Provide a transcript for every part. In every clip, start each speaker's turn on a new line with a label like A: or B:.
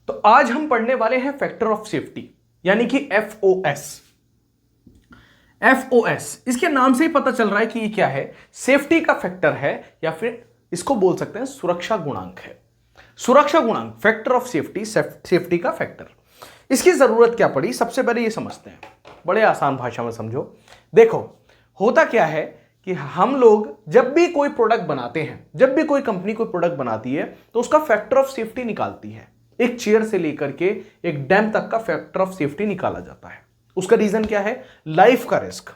A: तो आज हम पढ़ने वाले हैं फैक्टर ऑफ सेफ्टी, यानी कि एफओएस। एफओएस, इसके नाम से ही पता चल रहा है कि ये क्या है, सेफ्टी का फैक्टर है, या फिर इसको बोल सकते हैं सुरक्षा गुणांक है। सुरक्षा गुणांक, फैक्टर ऑफ सेफ्टी, सेफ्टी का फैक्टर। इसकी जरूरत क्या पड़ी, सबसे पहले ये समझते हैं, बड़े आसान भाषा में समझो। देखो, होता क्या है कि हम लोग जब भी कोई प्रोडक्ट बनाते हैं, जब भी कोई कंपनी कोई प्रोडक्ट बनाती है, तो उसका फैक्टर ऑफ सेफ्टी निकालती है। एक चेयर से लेकर के एक डैम तक का फैक्टर ऑफ सेफ्टी निकाला जाता है। उसका रीजन क्या है, लाइफ का रिस्क।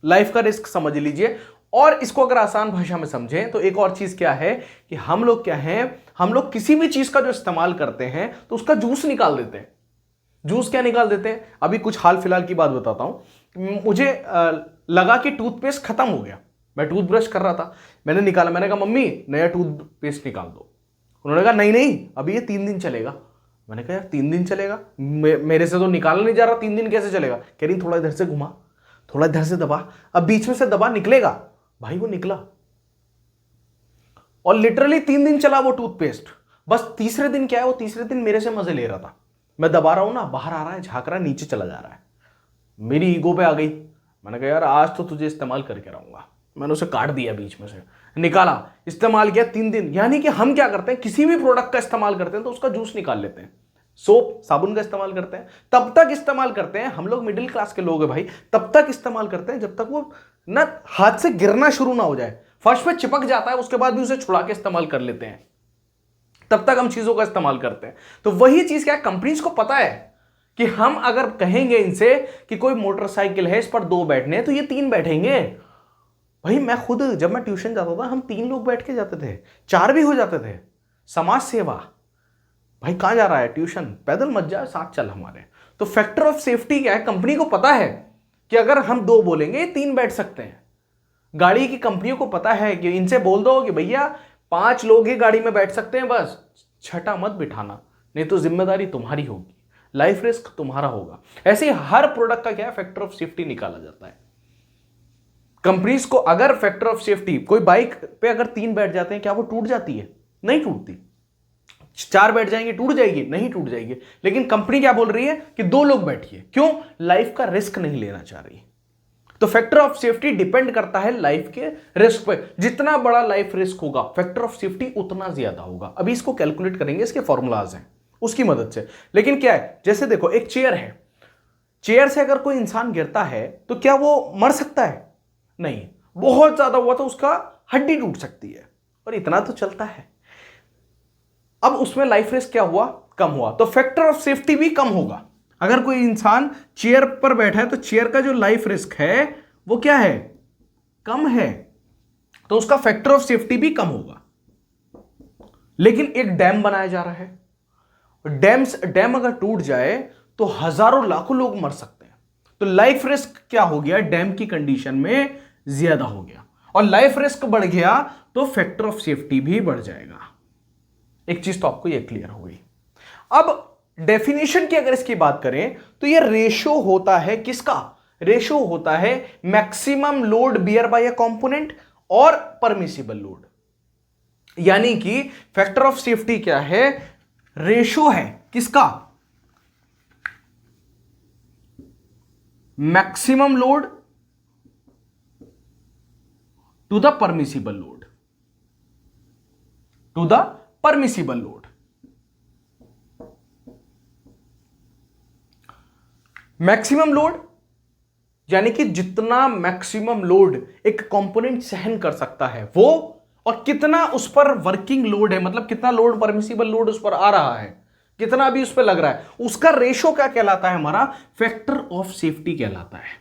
A: लाइफ का रिस्क समझ लीजिए। और इसको अगर आसान भाषा में समझें तो एक और चीज क्या है कि हम लोग क्या हैं, हम लोग किसी भी चीज का जो इस्तेमाल करते हैं तो उसका जूस निकाल देते हैं। जूस क्या निकाल देते हैं, अभी कुछ हाल फिलहाल की बात बताता हूं। मुझे लगा कि टूथपेस्ट खत्म हो गया, मैं टूथब्रश कर रहा था, मैंने निकाला, मैंने कहा मम्मी नया टूथपेस्ट निकाल दो। उन्होंने कहा नहीं नहीं, अभी ये 3 दिन चलेगा। मैंने कहा यार 3 दिन चलेगा, मेरे से तो निकाला नहीं जा रहा, 3 दिन कैसे चलेगा। कह रही थोड़ा इधर से घुमा, थोड़ा इधर से दबा, अब बीच में से दबा, निकलेगा। भाई वो निकला, और लिटरली 3 दिन चला वो टूथपेस्ट। बस तीसरे दिन क्या है, वो तीसरे दिन मेरे से मजे ले रहा था। मैं दबा रहा हूं ना, बाहर आ रहा है, झांक रहा है, नीचे चला जा रहा है। मेरी ईगो पे आ गई। मैंने कहा यार आज तो तुझे इस्तेमाल करके रहूंगा। मैंने उसे काट दिया बीच में से, निकाला, इस्तेमाल किया 3 दिन। यानी कि हम क्या करते हैं, किसी भी प्रोडक्ट का इस्तेमाल करते हैं तो उसका जूस निकाल लेते हैं। सोप, साबुन का इस्तेमाल करते हैं, तब तक इस्तेमाल करते हैं, हम लोग मिडिल क्लास के लोग हैं भाई, तब तक इस्तेमाल करते हैं जब तक वो ना हाथ से गिरना शुरू ना हो जाए। फर्श पे चिपक जाता है, उसके बाद भी उसे छुड़ा के इस्तेमाल कर लेते हैं, तब तक हम चीजों का इस्तेमाल करते हैं। तो वही चीज क्या है, कंपनीज को पता है कि हम अगर कहेंगे इनसे कि कोई मोटरसाइकिल है, इस पर 2 बैठने हैं, तो ये 3 बैठेंगे। भाई मैं खुद जब मैं ट्यूशन जाता था, हम 3 लोग बैठ के जाते थे, 4 भी हो जाते थे। समाज सेवा, भाई कहां जा रहा है ट्यूशन, पैदल मत जा, साथ चल हमारे। तो फैक्टर ऑफ सेफ्टी क्या है, कंपनी को पता है कि अगर हम 2 बोलेंगे 3 बैठ सकते हैं। गाड़ी की कंपनियों को पता है कि इनसे बोल दो कि भैया 5 लोग ही गाड़ी में बैठ सकते हैं, बस 6ठा मत बिठाना, नहीं तो जिम्मेदारी तुम्हारी होगी, लाइफ रिस्क तुम्हारा होगा। ऐसे ही हर प्रोडक्ट का क्या है, फैक्टर ऑफ सेफ्टी निकाला जाता है। कंपनीज को अगर फैक्टर ऑफ सेफ्टी, कोई बाइक पे अगर 3 बैठ जाते हैं, क्या वो टूट जाती है? नहीं टूटती। 4 बैठ जाएंगे, टूट जाएगी? नहीं टूट जाएगी। लेकिन कंपनी क्या बोल रही है कि 2 लोग बैठिए, क्यों? लाइफ का रिस्क नहीं लेना चाह रही। तो फैक्टर ऑफ सेफ्टी डिपेंड करता है लाइफ के रिस्क पे। जितना बड़ा लाइफ रिस्क होगा, फैक्टर ऑफ सेफ्टी उतना ज्यादा होगा। अभी इसको कैलकुलेट करेंगे, इसके फॉर्मूलाज हैं उसकी मदद से। लेकिन क्या है, जैसे देखो एक चेयर है, चेयर से अगर कोई इंसान गिरता है तो क्या वो मर सकता है? नहीं, बहुत ज्यादा हुआ तो उसका हड्डी टूट सकती है, और इतना तो चलता है। अब उसमें लाइफ रिस्क क्या हुआ, कम हुआ, तो फैक्टर ऑफ सेफ्टी भी कम होगा। अगर कोई इंसान चेयर पर बैठा है तो चेयर का जो लाइफ रिस्क है वो क्या है, कम है, तो उसका फैक्टर ऑफ सेफ्टी भी कम होगा। लेकिन एक डैम बनाया जा रहा है, डैम अगर टूट जाए तो हजारों लाखों लोग मर सकते हैं। तो लाइफ रिस्क क्या हो गया, डैम की कंडीशन में ज्यादा हो गया, और लाइफ रिस्क बढ़ गया तो फैक्टर ऑफ सेफ्टी भी बढ़ जाएगा। एक चीज तो आपको ये क्लियर हो गई। अब डेफिनेशन की अगर इसकी बात करें तो ये रेशो होता है किसका, रेशो होता है maximum load bear by a component और परमिसिबल लोड। यानी कि फैक्टर ऑफ सेफ्टी क्या है, रेशो है किसका, maximum load to the permissible load, to the permissible load. Maximum load यानी कि जितना मैक्सिमम लोड एक कंपोनेंट सहन कर सकता है वो, और कितना उस पर वर्किंग लोड है, मतलब कितना लोड, परमिसिबल लोड उस पर आ रहा है, कितना भी उस पर लग रहा है, उसका रेशो क्या कहलाता है, हमारा फैक्टर ऑफ सेफ्टी कहलाता है,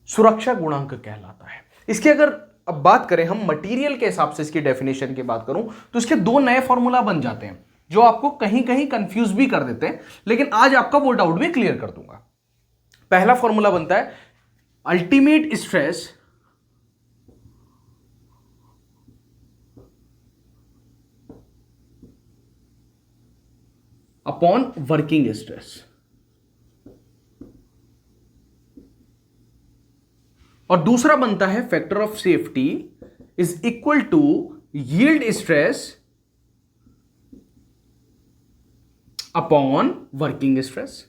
A: सुरक्षा गुणांक कहलाता है। इसकी अगर अब बात करें हम मटेरियल के हिसाब से, इसकी डेफिनेशन की बात करूं तो इसके 2 नए फॉर्मूला बन जाते हैं जो आपको कहीं कहीं कंफ्यूज भी कर देते हैं, लेकिन आज आपका वो डाउट भी क्लियर कर दूंगा। पहला फॉर्मूला बनता है ultimate stress upon working stress, और दूसरा बनता है factor of safety is equal to yield stress upon working stress.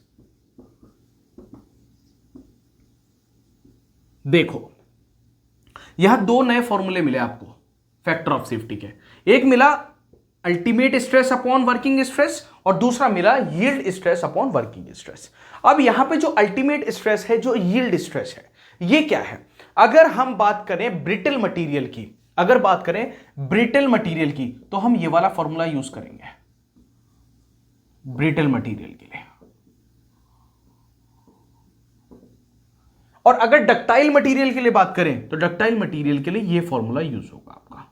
A: देखो यहां दो नए फॉर्मूले मिले आपको फैक्टर ऑफ सेफ्टी के। एक मिला ultimate stress upon working stress और दूसरा मिला yield stress upon working stress. अब यहां पे जो अल्टीमेट स्ट्रेस है, जो यील्ड स्ट्रेस है, ये क्या है? अगर हम बात करें ब्रिटल मटेरियल की, अगर बात करें ब्रिटल मटेरियल की, तो हम ये वाला फॉर्मूला यूज करेंगे ब्रिटल मटेरियल के लिए। और अगर डक्टाइल मटेरियल के लिए बात करें तो डक्टाइल मटेरियल के लिए ये फॉर्मूला यूज होगा आपका।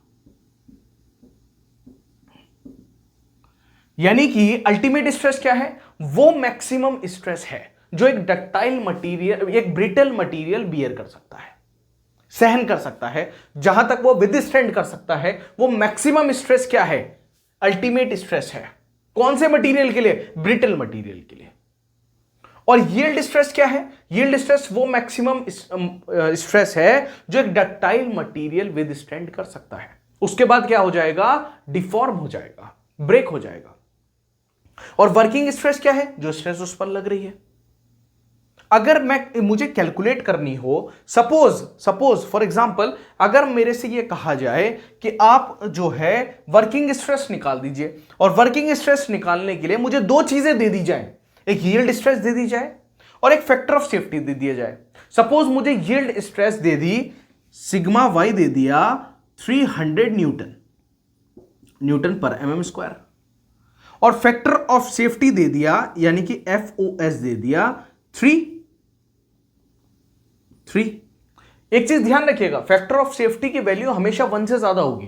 A: यानी कि अल्टीमेट स्ट्रेस क्या है? वो मैक्सिमम स्ट्रेस है जो एक डक्टाइल मटेरियल, एक ब्रिटल मटेरियल बियर कर सकता है, सहन कर सकता है, जहां तक वो विदस्टैंड कर सकता है। वो मैक्सिमम स्ट्रेस क्या है? अल्टीमेट स्ट्रेस है। कौन से मटेरियल के लिए? ब्रिटल मटेरियल के लिए। और यील्ड स्ट्रेस क्या है? यील्ड स्ट्रेस वो मैक्सिमम स्ट्रेस है जो एक डक्टाइल मटेरियल विदस्टैंड कर सकता है। उसके बाद क्या हो जाएगा? डिफॉर्म हो जाएगा, ब्रेक हो जाएगा। और वर्किंग स्ट्रेस क्या है? जो स्ट्रेस उस पर लग रही है। अगर मुझे कैलकुलेट करनी हो, सपोज फॉर एग्जांपल, अगर मेरे से ये कहा जाए कि आप जो है वर्किंग स्ट्रेस निकाल दीजिए, और वर्किंग स्ट्रेस निकालने के लिए मुझे दो चीजें दे दी जाए, एक यील्ड स्ट्रेस दे दी जाए और एक फैक्टर ऑफ सेफ्टी दे दिया जाए। सपोज मुझे yield stress they the, sigma why they दिया 300 न्यूटन पर mm स्क्वायर, और फैक्टर ऑफ सेफ्टी दे दिया यानी कि FOS दे दिया 3। एक चीज ध्यान रखिएगा, फैक्टर ऑफ सेफ्टी की वैल्यू हमेशा 1 से ज्यादा होगी।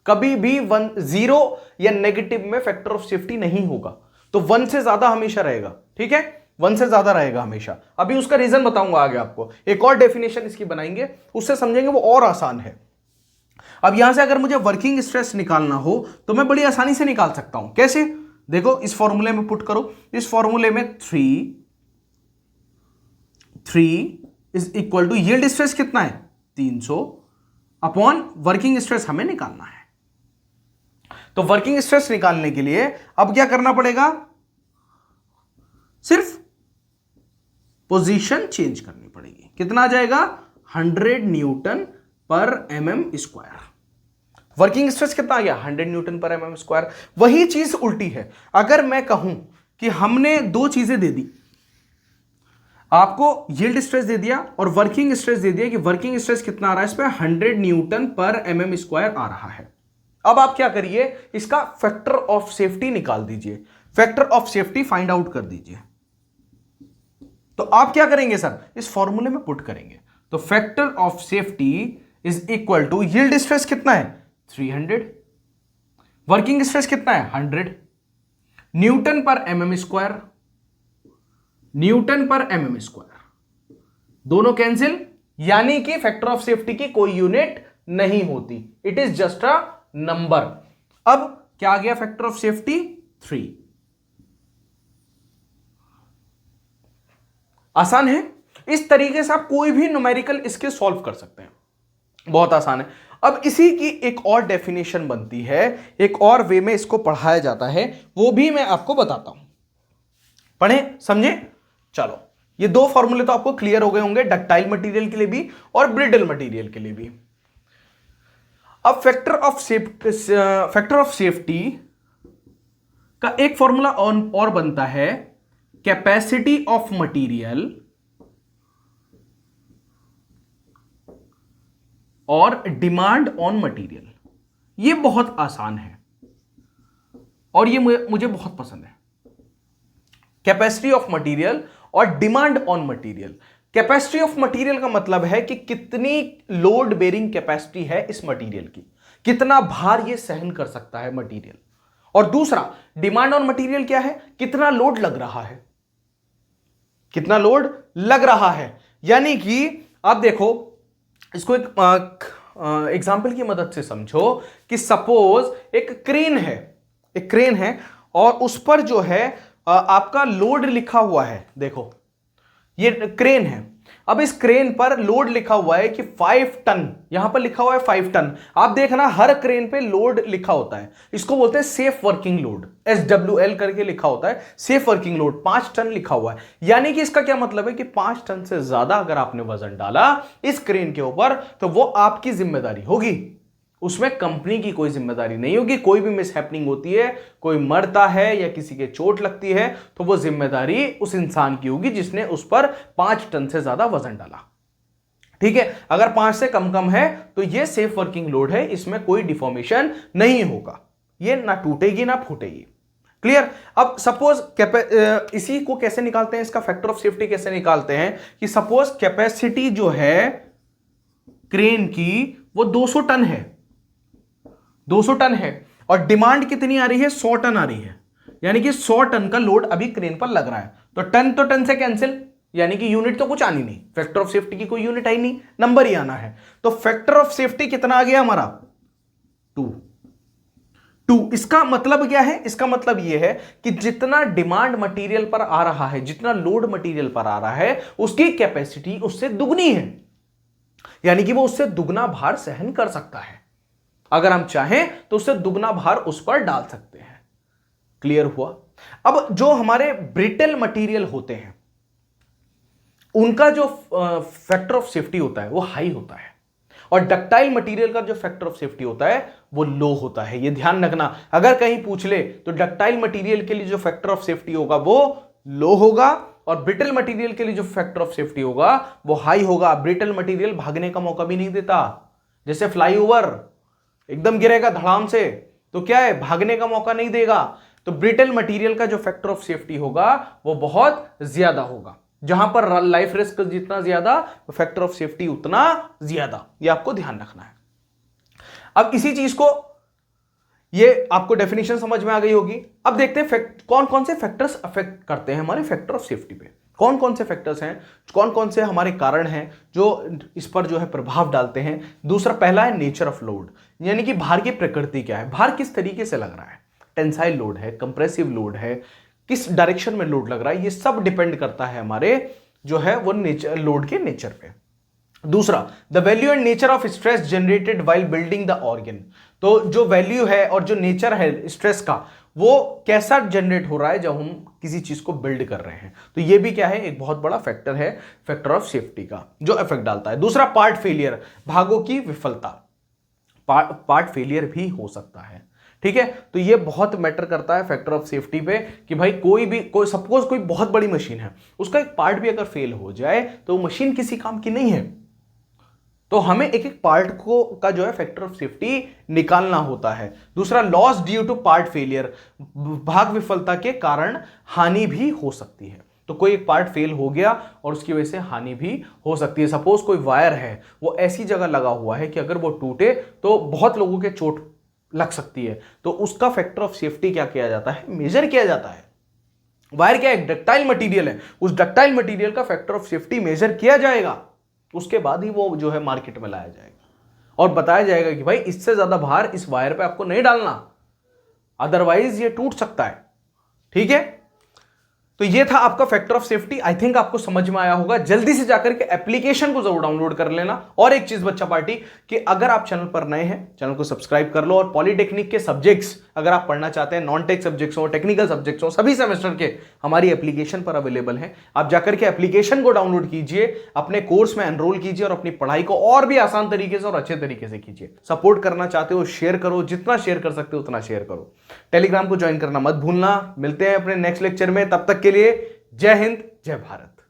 A: कभी भी 0 या नेगेटिव में फैक्टर ऑफ सेफ्टी नहीं होगा, तो 1 से ज्यादा हमेशा रहेगा। ठीक है, 1 से ज्यादा रहेगा हमेशा। अभी उसका रीजन बताऊंगा आगे आपको, एक और डेफिनेशन इसकी बनाएंगे, उससे समझेंगे, वो और आसान है। अब यहां से अगर मुझे वर्किंग स्ट्रेस निकालना हो तो मैं बड़ी आसानी से निकाल सकता हूं। कैसे? देखो इस फॉर्मूले में पुट करो। इस फॉर्मूले में 3 is equal to yield stress कितना है? 300 अपॉन वर्किंग स्ट्रेस हमें निकालना है। तो वर्किंग स्ट्रेस निकालने के लिए अब क्या करना पड़ेगा? सिर्फ पोजीशन चेंज करनी पड़ेगी। कितना आ जाएगा? 100 न्यूटन पर mm स्क्वायर। वर्किंग स्ट्रेस कितना आ गया? 100 न्यूटन पर mm स्क्वायर। वही चीज उल्टी है। अगर मैं कहूं कि हमने दो चीजें दे दी, आपको यील्ड स्ट्रेस दे दिया और वर्किंग स्ट्रेस दे दिया, कि वर्किंग स्ट्रेस कितना आ रहा है इस पे? 100 न्यूटन पर mm स्क्वायर आ रहा है। अब आप क्या करिए, इसका फैक्टर ऑफ सेफ्टी निकाल दीजिए, factor of safety find out कर दीजिए। तो आप क्या करेंगे सर? इस फॉर्मूले में पुट करेंगे। तो factor of safety is equal to yield stress कितना है? 300, वर्किंग स्ट्रेस कितना है? 100 न्यूटन पर mm स्क्वायर, न्यूटन पर mm स्क्वायर, दोनों कैंसिल, यानी कि फैक्टर ऑफ सेफ्टी की कोई यूनिट नहीं होती, it is just a number. अब क्या आ गया फैक्टर ऑफ सेफ्टी? 3। आसान है। इस तरीके से आप कोई भी न्यूमेरिकल इसके सॉल्व कर सकते हैं, बहुत आसान है। अब इसी की एक और डेफिनेशन बनती है, एक और वे में इसको पढ़ाया जाता है, वो भी मैं आपको बताता हूं। पढ़ें, समझे? चलो, ये दो फॉर्मूले तो आपको क्लियर हो गए होंगे, डक्टाइल मटेरियल के लिए भी और ब्रिटल मटेरियल के लिए भी। अब फैक्टर ऑफ सेफ्टी का एक फॉर्मूला और बनता है, कैपेसिटी ऑफ मटेरियल और डिमांड ऑन मटेरियल। ये बहुत आसान है और ये मुझे बहुत पसंद है। कैपेसिटी ऑफ मटेरियल और demand on material. Capacity of material का मतलब है कि कितनी लोड बेरिंग कैपेसिटी है इस मटेरियल की, कितना भार ये सहन कर सकता है मटेरियल। और दूसरा डिमांड ऑन मटेरियल क्या है? कितना लोड लग रहा है, कितना लोड लग रहा है। यानी कि आप देखो, इसको एक एग्जाम्पल की मदद से समझो कि सपोज एक क्रेन है और उस पर जो है आपका लोड लिखा हुआ है। देखो ये क्रेन है, अब इस क्रेन पर लोड लिखा हुआ है कि 5 टन, यहां पर लिखा हुआ है 5 टन। आप देखना हर क्रेन पे लोड लिखा होता है, इसको बोलते हैं सेफ वर्किंग लोड, SWL करके लिखा होता है, सेफ वर्किंग लोड 5 टन लिखा हुआ है। यानी कि इसका क्या मतलब है कि 5 टन से ज्यादा अगर आपने वजन डाला इस क्रेन के ऊपर तो वो आपकी जिम्मेदारी होगी, उसमें कंपनी की कोई जिम्मेदारी नहीं होगी। कोई भी मिसहैपनिंग होती है, कोई मरता है या किसी के चोट लगती है तो वो जिम्मेदारी उस इंसान की होगी जिसने उस पर 5 टन से ज्यादा वजन डाला। ठीक है, अगर 5 से कम है तो ये सेफ वर्किंग लोड है, इसमें कोई डिफॉर्मेशन नहीं होगा, ये ना टूटेगी ना फूटेगी। क्लियर। अब सपोज इसी को कैसे निकालते हैं, इसका फैक्टर ऑफ सेफ्टी कैसे निकालते हैं कि सपोज कैपेसिटी जो है क्रेन की वो 200 टन है, 200 टन है और डिमांड कितनी आ रही है, 100 टन आ रही है। यानी कि 100 टन का लोड अभी क्रेन पर लग रहा है, तो टन से कैंसिल, यानी कि यूनिट तो कुछ आनी नहीं, फैक्टर ऑफ सेफ्टी की कोई यूनिट आई नहीं, नंबर ही आना है। तो फैक्टर ऑफ सेफ्टी कितना आ गया हमारा, 2। इसका मतलब क्या है, इसका मतलब यह है कि जितना डिमांड मटेरियल पर आ रहा है, जितना लोड मटेरियल पर आ रहा है, उसकी कैपेसिटी उससे दुगनी है, यानी कि वो उससे दुगना भार सहन कर सकता है। अगर हम चाहें तो उससे दुगना भार उस पर डाल सकते हैं। क्लियर हुआ। अब जो हमारे ब्रिटल मटेरियल होते हैं उनका जो फैक्टर ऑफ सेफ्टी होता है वो हाई होता है, और डक्टाइल मटेरियल का जो फैक्टर ऑफ सेफ्टी होता है वो लो होता है। ये ध्यान रखना, अगर कहीं पूछ ले तो डक्टाइल मटेरियल के लिए जो फैक्टर ऑफ सेफ्टी होगा वो लो होगा, और ब्रिटल मटेरियल के लिए जो फैक्टर ऑफ सेफ्टी होगा वो हाई होगा। ब्रिटल मटेरियल भागने का मौका भी नहीं देता, जैसे फ्लाईओवर एकदम गिरेगा धड़ाम से तो क्या है, भागने का मौका नहीं देगा। तो ब्रिटल मटेरियल का जो फैक्टर ऑफ सेफ्टी होगा वो बहुत ज्यादा होगा, जहां पर लाइफ रिस्क जितना ज्यादा फैक्टर ऑफ सेफ्टी उतना ज्यादा, ये आपको ध्यान रखना है। अब इसी चीज को, ये आपको डेफिनेशन समझ में आ गई होगी। अब देखते हैं कौन कौन से फैक्टर्स अफेक्ट करते हैं हमारे फैक्टर ऑफ सेफ्टी पे, कौन कौन से फैक्टर्स हैं, कौन कौन से हमारे कारण हैं जो इस पर जो है प्रभाव डालते हैं। दूसरा, पहला है नेचर ऑफ लोड, यानी कि भार की प्रकृति क्या है, भार किस तरीके से लग रहा है, टेंसाइल लोड है, कंप्रेसिव लोड है, किस डायरेक्शन में लोड लग रहा है, ये सब डिपेंड करता है हमारे जो है वो नेचर, लोड के नेचर पे। दूसरा, the value and nature of stress generated while building the organ, तो जो वैल्यू है और जो नेचर है स्ट्रेस का वो कैसा जनरेट हो रहा है जब हम किसी चीज को बिल्ड कर रहे हैं, तो ये भी क्या है, एक बहुत बड़ा फैक्टर है फैक्टर ऑफ सेफ्टी का जो इफेक्ट डालता है। दूसरा, पार्ट फेलियर, भागों की विफलता, पार्ट फेलियर भी हो सकता है। ठीक है, तो ये बहुत मैटर करता है फैक्टर ऑफ सेफ्टी पे कि भाई कोई सपोज कोई बहुत बड़ी मशीन है, उसका एक पार्ट भी अगर फेल हो जाए तो मशीन किसी काम की नहीं है, तो हमें एक एक पार्ट को का जो है फैक्टर ऑफ सेफ्टी निकालना होता है। दूसरा, loss due to part failure, भाग विफलता के कारण हानि भी हो सकती है, तो कोई एक पार्ट फेल हो गया और उसकी वजह से हानि भी हो सकती है। सपोज कोई वायर है वो ऐसी जगह लगा हुआ है कि अगर वो टूटे तो बहुत लोगों के चोट लग सकती है, तो उसका फैक्टर ऑफ सेफ्टी क्या किया जाता है, मेजर किया जाता है। वायर क्या है, डक्टाइल मटेरियल है, उस डक्टाइल मटेरियल का फैक्टर ऑफ सेफ्टी मेजर किया जाएगा, उसके बाद ही वो जो है मार्केट में लाया जाएगा और बताया जाएगा कि भाई इससे ज्यादा भार इस वायर पे आपको नहीं डालना, अदरवाइज ये टूट सकता है। ठीक है, तो ये था आपका factor of safety. I think आपको समझ में आया होगा। जल्दी से जाकर के एप्लीकेशन को जरूर डाउनलोड कर लेना। और एक चीज बच्चा पार्टी कि अगर आप चैनल पर नए हैं, चैनल को सब्सक्राइब कर लो, और पॉलिटेक्निक के सब्जेक्ट्स अगर आप पढ़ना चाहते हैं, नॉन टेक सब्जेक्ट्स हो, टेक्निकल सब्जेक्ट्स हो, सभी सेमेस्टर के हमारी एप्लीकेशन पर अवेलेबल है। आप जाकर के एप्लीकेशन को डाउनलोड कीजिए, अपने कोर्स में एनरोल कीजिए और अपनी पढ़ाई को और भी आसान तरीके से और अच्छे तरीके से कीजिए। सपोर्ट करना चाहते हो शेयर करो, जितना शेयर कर सकते हो उतना शेयर करो। टेलीग्राम को ज्वाइन करना मत भूलना। मिलते हैं अपने नेक्स्ट लेक्चर में, तब तक के लिए जय हिंद, जय भारत।